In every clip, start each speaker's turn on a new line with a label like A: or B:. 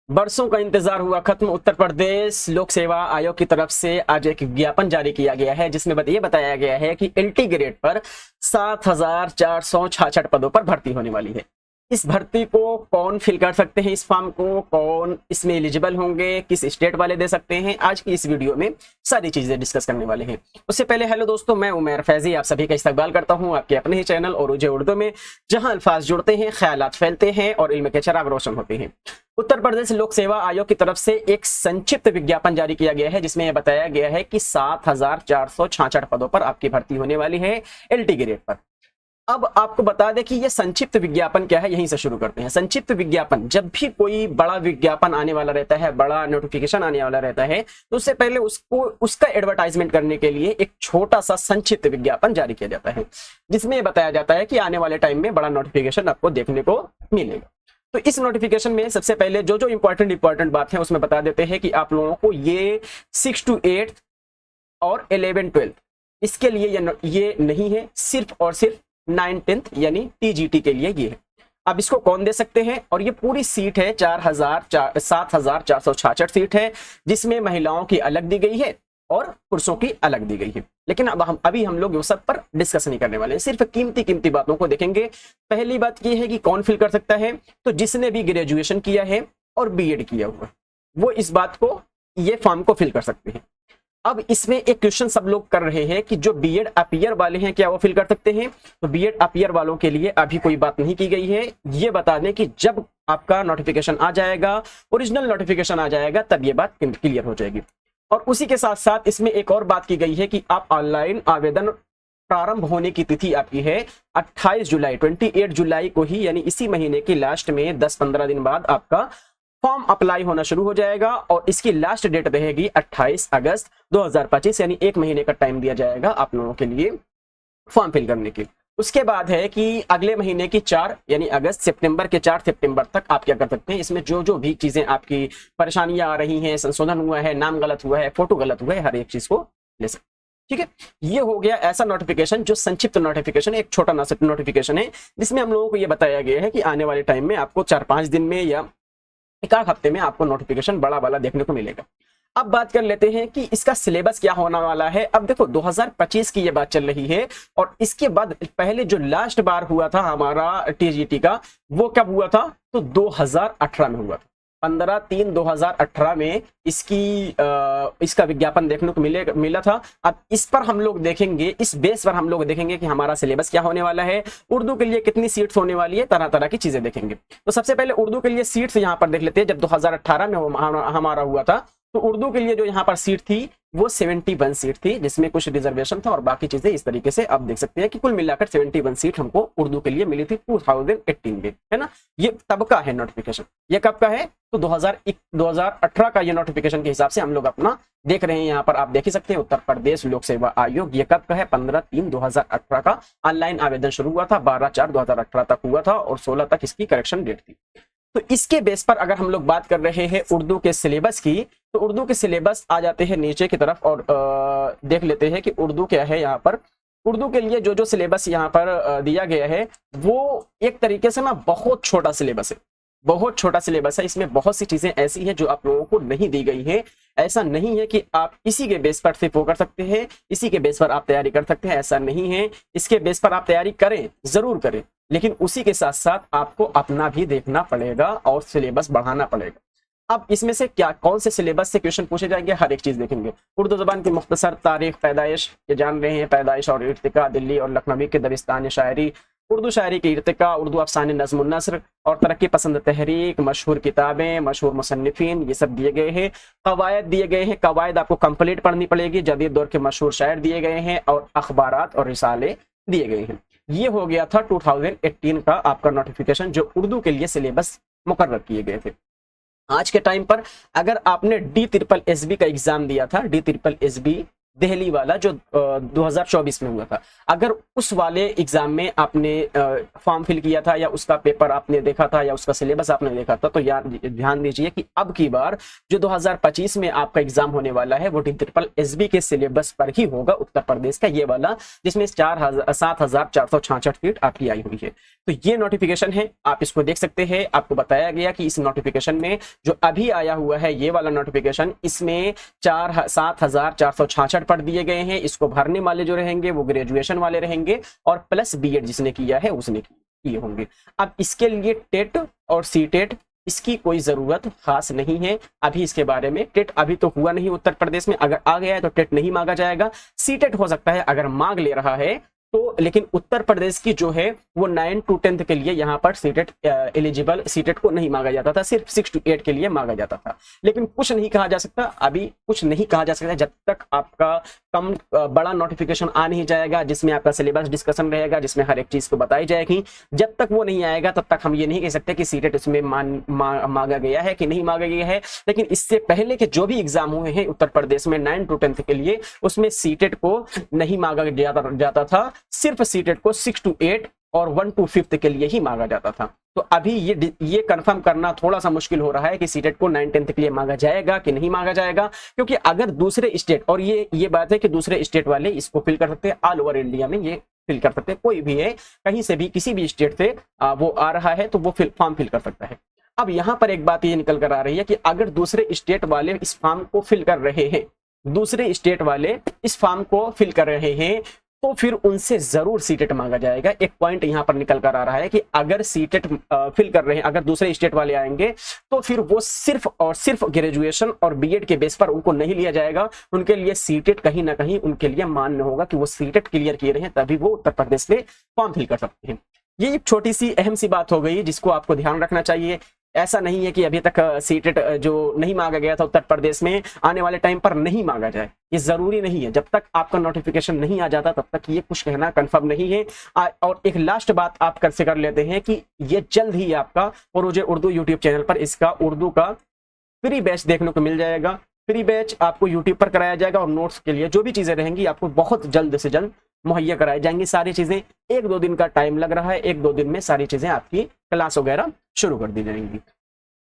A: बरसों का इंतजार हुआ खत्म। उत्तर प्रदेश लोक सेवा आयोग की तरफ से आज एक विज्ञापन जारी किया गया है जिसमें ये बताया गया है कि एलटी ग्रेड पर 7,466 पदों पर भर्ती होने वाली है। इस भर्ती को कौन फिल कर सकते हैं, इस फॉर्म को कौन इसमें एलिजिबल होंगे, किस स्टेट वाले दे सकते हैं, आज की इस वीडियो में सारी चीजें डिस्कस करने वाले हैं। उससे पहले हेलो दोस्तों, मैं उमर फैजी आप सभी का इस्तकबाल करता हूं आपके अपने ही चैनल उर्दू उर्दू में, जहां अल्फाज जुड़ते हैं, ख्यालात फैलते हैं और इल्म के चिराग रोशन होते हैं। उत्तर प्रदेश लोक सेवा आयोग की तरफ से एक संक्षिप्त विज्ञापन जारी किया गया है जिसमें यह बताया गया है कि 7,466 पदों पर आपकी भर्ती होने वाली है एलटी ग्रेड पर। अब आपको बता दें कि यह संक्षिप्त विज्ञापन क्या है, यहीं से शुरू करते हैं। संक्षिप्त विज्ञापन, जब भी कोई बड़ा विज्ञापन आने वाला रहता है, बड़ा नोटिफिकेशन आने वाला रहता है, तो उससे पहले उसको उसका एडवर्टाइजमेंट करने के लिए एक छोटा सा संक्षिप्त विज्ञापन जारी किया जाता है जिसमें बताया जाता है कि आने वाले टाइम में बड़ा नोटिफिकेशन आपको देखने को मिलेगा। तो इस नोटिफिकेशन में सबसे पहले जो इंपॉर्टेंट बात है उसमें बता देते हैं कि आप लोगों को ये 6 to 8 और 11-12 इसके लिए ये नहीं है, सिर्फ और सिर्फ 9-10 यानी टीजीटी के लिए ये है। अब इसको कौन दे सकते हैं, और ये पूरी सीट है 7,466 सीट है जिसमें महिलाओं की अलग दी गई है और पुरुषों की अलग दी गई है। लेकिन अब हम लोग सब पर डिस्कस नहीं करने वाले हैं, सिर्फ कीमती बातों को देखेंगे। पहली बात यह है कि कौन फिल कर सकता है, तो जिसने भी ग्रेजुएशन किया है और बीएड किया हुआ वो इस बात को, ये फॉर्म को फिल कर सकते हैं। अब इसमें एक क्वेश्चन सब लोग कर रहे हैं कि जो बीएड अपीयर वाले हैं क्या वो फिल कर सकते हैं। तो बीएड अपीयर वालों के लिए अभी कोई बात नहीं की गई है। ये बता दें कि जब आपका नोटिफिकेशन आ जाएगा, ओरिजिनल नोटिफिकेशन आ जाएगा, तब ये बात क्लियर हो जाएगी। और उसी के साथ साथ इसमें एक और बात की गई है कि आप ऑनलाइन आवेदन प्रारंभ होने की तिथि आपकी है 28 जुलाई, 28 जुलाई को ही, यानी इसी महीने की लास्ट में 10-15 दिन बाद आपका फॉर्म अप्लाई होना शुरू हो जाएगा और इसकी लास्ट डेट रहेगी 28 अगस्त 2025, यानी एक महीने का टाइम दिया जाएगा आप लोगों के लिए फॉर्म फिल करने की। उसके बाद है कि अगले महीने की 4 यानी अगस्त सितंबर के 4 सितंबर तक आप क्या कर सकते हैं, इसमें जो भी चीजें आपकी परेशानियां आ रही हैं, संशोधन हुआ है, नाम गलत हुआ है, फोटो गलत हुआ है, हर एक चीज को ले सकते। ठीक है, ये हो गया ऐसा नोटिफिकेशन जो संक्षिप्त नोटिफिकेशन है, एक छोटा नोटिफिकेशन है जिसमें हम लोगों को यह बताया गया है कि आने वाले टाइम में आपको 4-5 दिन में या एक आध हफ्ते में आपको नोटिफिकेशन बड़ा वाला देखने को मिलेगा। अब बात कर लेते हैं कि इसका सिलेबस क्या होने वाला है। अब देखो 2025 की ये बात चल रही है और इसके बाद पहले जो लास्ट बार हुआ था हमारा टीजीटी का, वो कब हुआ था, तो 2018 में हुआ था। 15/3/2018 में इसका विज्ञापन देखने को मिला था। अब इस पर हम लोग देखेंगे, इस बेस पर हम लोग देखेंगे कि हमारा सिलेबस क्या होने वाला है, उर्दू के लिए कितनी सीट्स होने वाली है, तरह तरह की चीजें देखेंगे। तो सबसे पहले उर्दू के लिए सीट्स यहाँ पर देख लेते हैं। जब 2018 में हमारा हुआ था तो उर्दू के लिए जो यहाँ पर सीट थी वो 71 सीट थी, जिसमें कुछ रिजर्वेशन था और बाकी चीजें इस तरीके से आप देख सकते हैं कि कुल मिलाकर 71 सीट हमको उर्दू के लिए मिली थी 2018 में, है ना। ये तब का है नोटिफिकेशन, ये कब का है, तो 2018 का ये नोटिफिकेशन के हिसाब से हम लोग अपना देख रहे हैं। यहाँ पर आप देख ही सकते हैं उत्तर प्रदेश लोक सेवा आयोग, ये कब का है, 15/3/2018 का ऑनलाइन आवेदन शुरू हुआ था, 12/4/2018 तक हुआ था और 16 तक इसकी करेक्शन डेट थी। तो इसके बेस पर अगर हम लोग बात कर रहे हैं उर्दू के सिलेबस की, तो उर्दू के सिलेबस आ जाते हैं नीचे की तरफ और देख लेते हैं कि उर्दू क्या है। यहाँ पर उर्दू के लिए जो सिलेबस यहाँ पर दिया गया है वो एक तरीके से ना बहुत छोटा सिलेबस है, बहुत छोटा सिलेबस है। इसमें बहुत सी चीजें ऐसी हैं जो आप लोगों को नहीं दी गई है। ऐसा नहीं है कि आप इसी के बेस पर सिर्फ वो कर सकते हैं, इसी के बेस पर आप तैयारी कर सकते हैं, ऐसा नहीं है। इसके बेस पर आप तैयारी करें, जरूर करें, लेकिन उसी के साथ साथ आपको अपना भी देखना पड़ेगा और सिलेबस बढ़ाना पड़ेगा। अब इसमें से क्या, कौन से सिलेबस से क्वेश्चन पूछे जाएंगे, हर एक चीज देखेंगे। उर्दू जबान की मुख्तसर तारीख, पैदाइश, ये जान रहे हैं, पैदाइश और इर्तिका, दिल्ली और लखनवी के दबिस्तान शायरी, उर्दू शायरी की इर्तिका, उर्दू अफसाने नज़्म नस्र और तरक्की पसंद तहरीक, मशहूर किताबें, मशहूर मुसन्निफीन, ये सब दिए गए हैं। कवायद दिए गए हैं, कवायद आपको कंप्लीट पढ़नी पड़ेगी। जदीद दौर के मशहूर शायर दिए गए हैं और अखबारात और रिसाले दिए गए हैं। ये हो गया था 2018 का आपका नोटिफिकेशन जो उर्दू के लिए सिलेबस मुकर्रर किए गए थे। आज के टाइम पर अगर आपने DSSB का एग्जाम दिया था, DSSB दिल्ली वाला जो 2024 में हुआ था। अगर उस वाले एग्जाम में आपने फॉर्म फिल किया था या उसका पेपर आपने देखा था या उसका सिलेबस आपने देखा था, तो यार ध्यान दीजिए कि अब की बार जो 2025 में आपका एग्जाम होने वाला है वो SSSB के सिलेबस पर ही होगा, उत्तर प्रदेश का ये वाला, जिसमें 7,466 सीट आपकी आई हुई है। तो ये नोटिफिकेशन है, आप इसको देख सकते हैं। आपको बताया गया कि इस नोटिफिकेशन में जो अभी आया हुआ है ये वाला नोटिफिकेशन, इसमें 7,466 पढ़ दिए गए हैं। इसको भरने वाले जो रहेंगे वो ग्रेजुएशन वाले रहेंगे और प्लस बीएड जिसने किया है उसने किए होंगे। अब इसके लिए टेट और सीटेट इसकी कोई जरूरत खास नहीं है अभी इसके बारे में। टेट अभी तो हुआ नहीं उत्तर प्रदेश में, अगर आ गया है तो टेट नहीं मांगा जाएगा। सीटेट हो सकता है अगर मांग ले रहा है तो, लेकिन उत्तर प्रदेश की जो है वो 9 to 10 के लिए यहाँ पर सीटेट एलिजिबल, सीटेट को नहीं मांगा जाता था, सिर्फ 6 to 8 के लिए मांगा जाता था। लेकिन कुछ नहीं कहा जा सकता, अभी कुछ नहीं कहा जा सकता जब तक आपका कम बड़ा नोटिफिकेशन आ नहीं जाएगा जिसमें आपका सिलेबस डिस्कशन रहेगा, जिसमें हर एक चीज को बताई जाएगी। जब तक वो नहीं आएगा तब तक हम ये नहीं कह सकते कि सीटेट इसमें मांगा गया है कि नहीं मांगा गया है। लेकिन इससे पहले के जो भी एग्जाम हुए हैं उत्तर प्रदेश में 9 to 10 के लिए, उसमें सीटेट को नहीं मांगा जाता था, सिर्फ सीटेट को 6 to 8 और 1 to 5 के लिए ही मांगा जाता था। तो अभी ये कंफर्म करना थोड़ा सा मुश्किल हो रहा है कि सीटेट को 9-10 के लिए मांगा जाएगा कि नहीं मांगा जाएगा, क्योंकि अगर दूसरे स्टेट, और ये बात है कि दूसरे स्टेट वाले इसको फिल कर सकते हैं, ऑल ओवर इंडिया में ये फिल कर सकते हैं, कोई भी है कहीं से भी किसी भी स्टेट से वो आ रहा है तो वो फॉर्म फिल कर सकता है। अब यहाँ पर एक बात ये निकल कर आ रही है कि अगर दूसरे स्टेट वाले इस फॉर्म को फिल कर रहे हैं, दूसरे स्टेट वाले इस फॉर्म को फिल कर रहे हैं, तो फिर उनसे जरूर सीटेट मांगा जाएगा। एक पॉइंट यहां पर निकल कर आ रहा है कि अगर सीटेट फिल कर रहे हैं, अगर दूसरे स्टेट वाले आएंगे तो फिर वो सिर्फ और सिर्फ ग्रेजुएशन और बीएड के बेस पर उनको नहीं लिया जाएगा। उनके लिए सीटेट कहीं ना कहीं उनके लिए मान्य होगा कि वो सीटेट क्लियर किए रहे, तभी वो उत्तर प्रदेश में फॉर्म फिल कर सकते हैं। ये एक छोटी सी अहम सी बात हो गई जिसको आपको ध्यान रखना चाहिए। ऐसा नहीं है कि अभी तक सीटेट जो नहीं मांगा गया था उत्तर प्रदेश में, आने वाले टाइम पर नहीं मांगा जाए, ये जरूरी नहीं है। जब तक आपका नोटिफिकेशन नहीं आ जाता तब तक ये कुछ कहना कंफर्म नहीं है। और एक लास्ट बात आप कर लेते हैं कि ये जल्द ही आपका उर्दू उर्दू यूट्यूब चैनल पर इसका उर्दू का फ्री बैच देखने को मिल जाएगा। फ्री बैच आपको यूट्यूब पर कराया जाएगा और नोट्स के लिए जो भी चीजें रहेंगी आपको बहुत जल्द से जल्द मुहैया कराई जाएंगी। सारी चीजें 1-2 दिन का टाइम लग रहा है, 1-2 दिन में सारी चीजें आपकी क्लास वगैरह शुरू कर दी जाएंगी।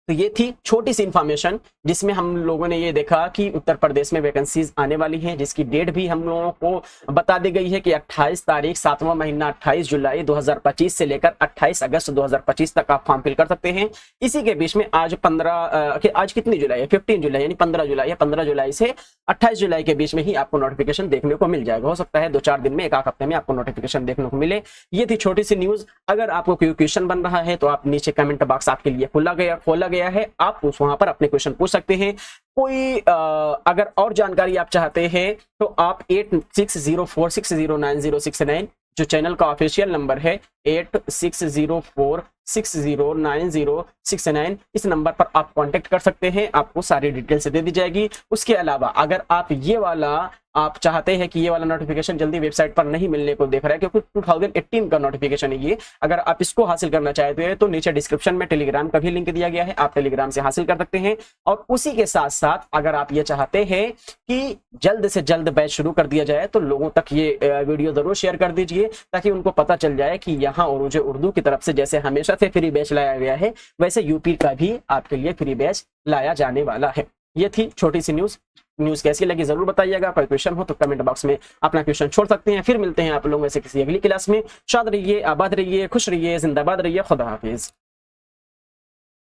A: तो ये थी छोटी सी इंफॉर्मेशन जिसमें हम लोगों ने ये देखा कि उत्तर प्रदेश में वैकेंसीज आने वाली हैं, जिसकी डेट भी हम लोगों को बता दी गई है कि 28 तारीख 7वां महीना 28 जुलाई 2025 से लेकर 28 अगस्त 2025 तक आप फॉर्म फिल कर सकते हैं। इसी के बीच में आज आज कितनी जुलाई है, 15 जुलाई यानी 15 जुलाई है, 15 जुलाई से 28 जुलाई के बीच में ही आपको नोटिफिकेशन देखने को मिल जाएगा। हो सकता है 2-4 दिन में, 1 हफ्ते में आपको नोटिफिकेशन देखने को मिले। ये थी छोटी सी न्यूज। अगर आपको कोई क्वेश्चन बन रहा है तो आप नीचे कमेंट बॉक्स आपके लिए खोला गया है, आप वहां पर अपने क्वेश्चन पूछ सकते हैं। कोई अगर और जानकारी आप चाहते हैं तो आप 8604609069 जो चैनल का ऑफिशियल नंबर है 8604609069 इस नंबर पर आप कांटेक्ट कर सकते हैं, आपको सारी डिटेल्स दे दी जाएगी। उसके अलावा अगर आप ये वाला आप चाहते हैं कि ये वाला नोटिफिकेशन जल्दी वेबसाइट पर नहीं मिलने को देख रहा है, क्योंकि 2018 का नोटिफिकेशन है ये, अगर आप इसको हासिल करना चाहते हैं तो नीचे डिस्क्रिप्शन में टेलीग्राम का भी लिंक दिया गया है, आप टेलीग्राम से हासिल कर सकते हैं। और उसी के साथ साथ अगर आप ये चाहते हैं कि जल्द से जल्द बैच शुरू कर दिया जाए तो लोगों तक ये वीडियो जरूर शेयर कर दीजिए, ताकि उनको पता चल जाए कि यहाँ उर्दू की तरफ से जैसे हमेशा से फ्री बैच लाया गया है, वैसे यूपी का भी आपके लिए फ्री बैच लाया जाने वाला है। ये थी छोटी सी न्यूज कैसी लगी जरूर बताइएगा। कोई क्वेश्चन हो तो कमेंट बॉक्स में अपना क्वेश्चन छोड़ सकते हैं। फिर मिलते हैं आप लोगों से किसी अगली क्लास में। शाद रहिए, आबाद रहिए, खुश रहिए, जिंदाबाद रहिए। खुदा हाफिज।